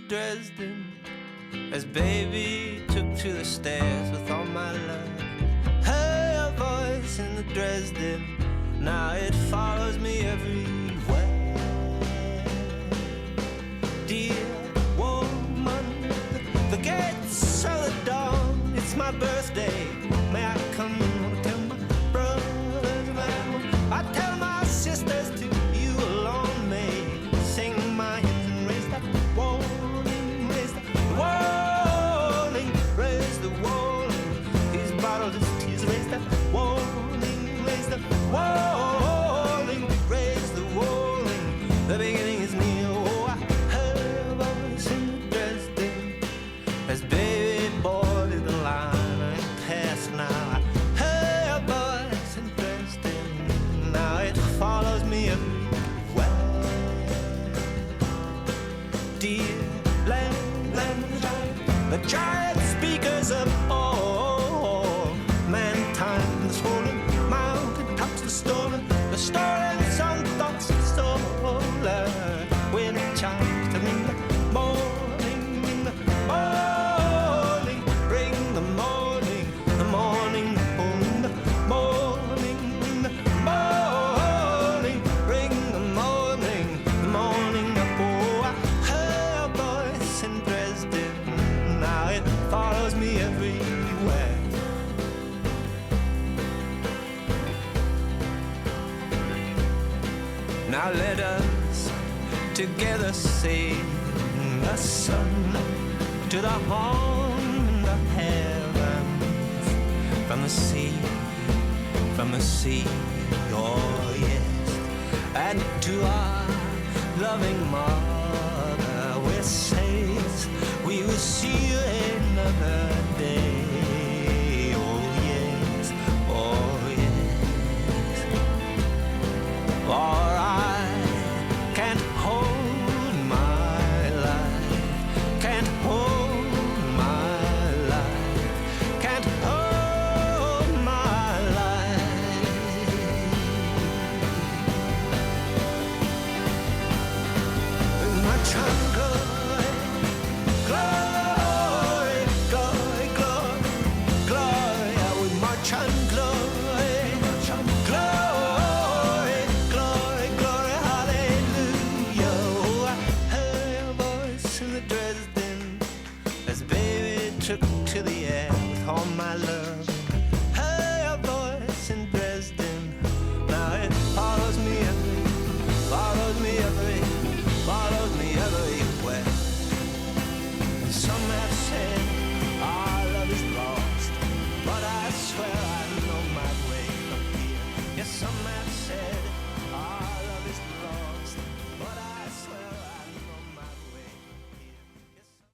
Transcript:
Dresden, as baby took to the stairs with all my love. Her voice in the Dresden, now it follows me everywhere. Dear woman, the gates of the dawn, it's my birthday, may I come and tell my brothers and I tell my sisters to you alone, may sing my hymns and raise that warning, raise the warning, raise the warning, these bottles of tears, raise that warning, raise the warning, raise the warning, the beginning is near. Oh, I heard a voice in Dresden as baby boarded the line and passed. Now I heard a voice in Dresden, now it follows me everywhere. Dear land, the giant speakers of all mankind, the swollen mountain tops, the stolen sun thoughts of solar wind chimes to ring the morning, ring the morning, ring the morning, the morning, ring the morning, ring the morning, ring the morning, the morning. Oh, I heard a voice in Dresden, now it follows me everywhere. Now let us together sing the sun to the horn of heavens, from the sea, oh yes, and to our loving mother we say we will see you another